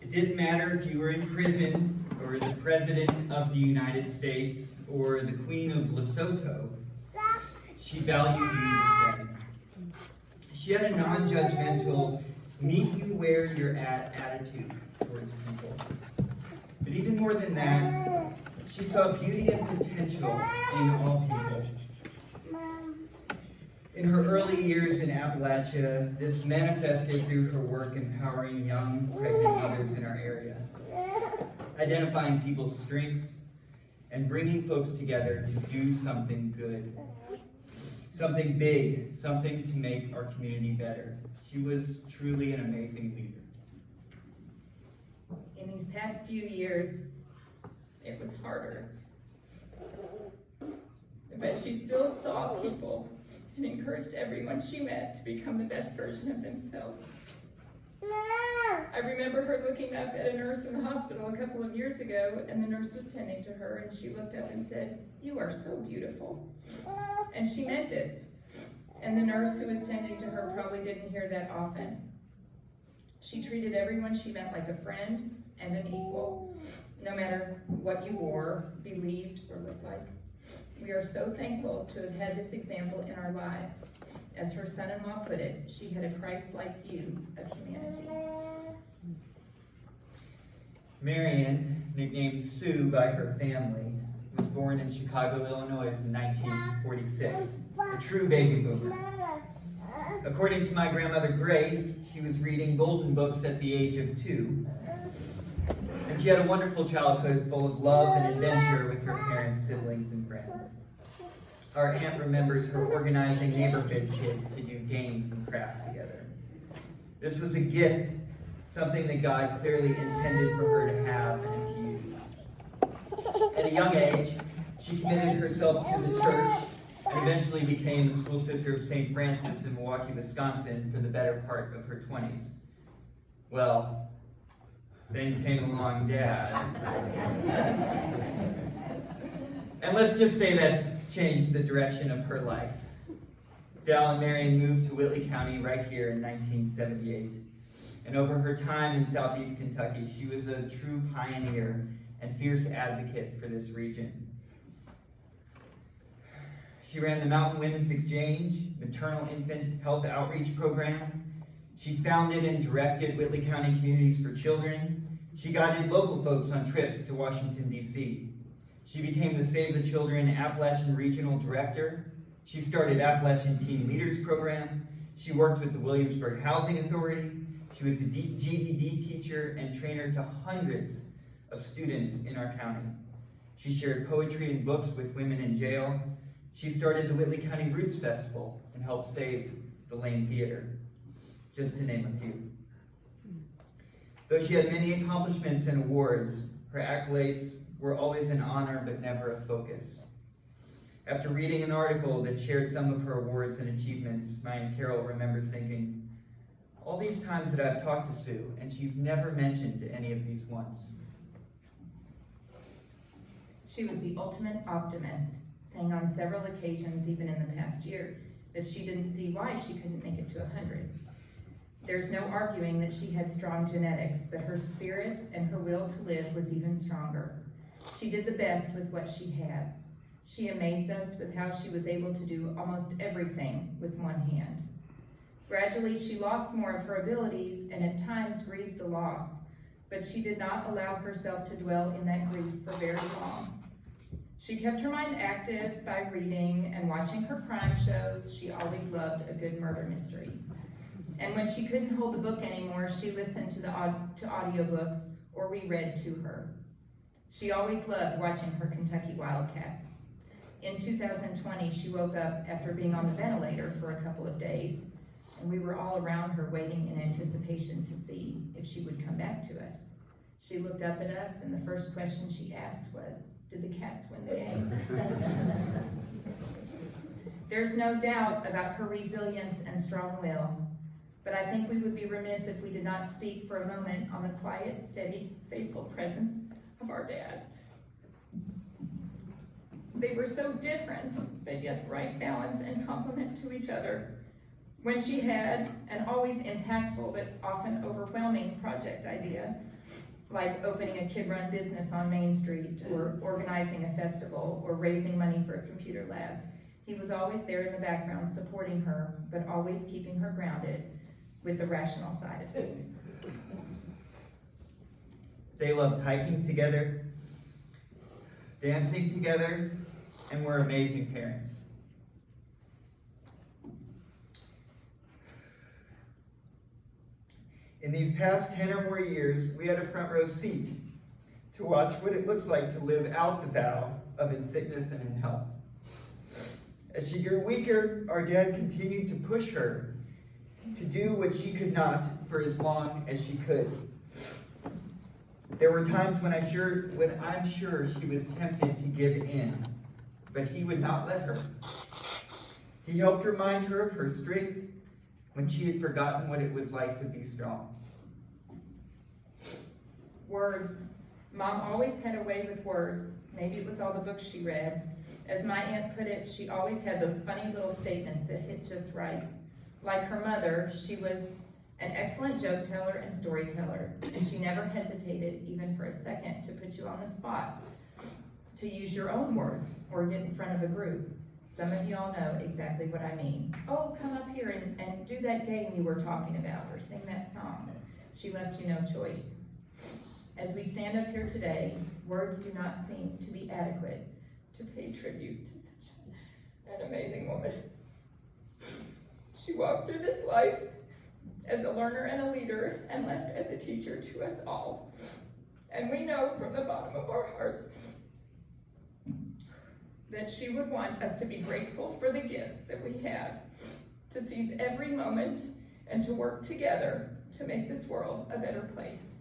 It didn't matter if you were in prison, or the President of the United States, or the Queen of Lesotho. She valued you the same. She had a non-judgmental, meet you where you're at attitude towards people. But even more than that, she saw beauty and potential in all people. In her early years in Appalachia, this manifested through her work empowering young pregnant mothers in our area, identifying people's strengths, and bringing folks together to do something good. Something big, something to make our community better. She was truly an amazing leader. In these past few years, it was harder. But she still saw people and encouraged everyone she met to become the best version of themselves. I remember her looking up at a nurse in the hospital a couple of years ago, and the nurse was tending to her, and she looked up and said, "You are so beautiful." And she meant it. And the nurse who was tending to her probably didn't hear that often. She treated everyone she met like a friend and an equal, no matter what you wore, believed, or looked like. We are so thankful to have had this example in our lives. As her son-in-law put it, she had a Christ-like view of humanity. Marian, nicknamed Sue by her family, was born in Chicago, Illinois in 1946, a true baby boomer. According to my grandmother Grace, she was reading golden books at the age of 2, and she had a wonderful childhood full of love and adventure with her parents, siblings, and friends. Our aunt remembers her organizing neighborhood kids to do games and crafts together. This was a gift, something that God clearly intended for her to have and to use. At a young age, she committed herself to the church and eventually became the school sister of St. Francis in Milwaukee, Wisconsin for the better part of her 20s. Well, then came along Dad. And let's just say that changed the direction of her life. Dal and Marian moved to Whitley County right here in 1978. And over her time in southeast Kentucky, she was a true pioneer and fierce advocate for this region. She ran the Mountain Women's Exchange, maternal infant health outreach program. She founded and directed Whitley County Communities for Children. She guided local folks on trips to Washington, D.C. She became the Save the Children Appalachian Regional Director. She started Appalachian Teen Leaders Program. She worked with the Williamsburg Housing Authority. She was a GED teacher and trainer to hundreds of students in our county. She shared poetry and books with women in jail. She started the Whitley County Roots Festival and helped save the Lane Theater, just to name a few. Though she had many accomplishments and awards, her accolades were always an honor but never a focus. After reading an article that shared some of her awards and achievements, Marian Carroll remembers thinking, all these times that I've talked to Sue, and she's never mentioned any of these once. She was the ultimate optimist, saying on several occasions, even in the past year, that she didn't see why she couldn't make it to 100. There's no arguing that she had strong genetics, but her spirit and her will to live was even stronger. She did the best with what she had. She amazed us with how she was able to do almost everything with one hand. Gradually, she lost more of her abilities and at times grieved the loss, but she did not allow herself to dwell in that grief for very long. She kept her mind active by reading and watching her crime shows. She always loved a good murder mystery. And when she couldn't hold the book anymore, she listened to audiobooks or reread to her. She always loved watching her Kentucky Wildcats. In 2020, she woke up after being on the ventilator for a couple of days, and we were all around her waiting in anticipation to see if she would come back to us. She looked up at us, and the first question she asked was, "Did the Cats win the game?" There's no doubt about her resilience and strong will, but I think we would be remiss if we did not speak for a moment on the quiet, steady, faithful presence of our dad. They were so different, but yet the right balance and complement to each other. When she had an always impactful but often overwhelming project idea, like opening a kid-run business on Main Street, or organizing a festival, or raising money for a computer lab, he was always there in the background supporting her, but always keeping her grounded with the rational side of things. They loved hiking together, dancing together, and were amazing parents. In these past 10 or more years, we had a front row seat to watch what it looks like to live out the vow of in sickness and in health. As she grew weaker, our dad continued to push her to do what she could not for as long as she could. There were times when I'm sure she was tempted to give in, but he would not let her. He helped remind her of her strength when she had forgotten what it was like to be strong. Words. Mom always had a way with words. Maybe it was all the books she read. As my aunt put it, she always had those funny little statements that hit just right. Like her mother, she was an excellent joke teller and storyteller, and she never hesitated, even for a second, to put you on the spot, to use your own words or get in front of a group. Some of y'all know exactly what I mean. Oh, come up here and do that game you were talking about, or sing that song. She left you no choice. As we stand up here today, words do not seem to be adequate to pay tribute to such an amazing woman. She walked through this life as a learner and a leader, and left as a teacher to us all. And we know from the bottom of our hearts that she would want us to be grateful for the gifts that we have, to seize every moment, and to work together to make this world a better place.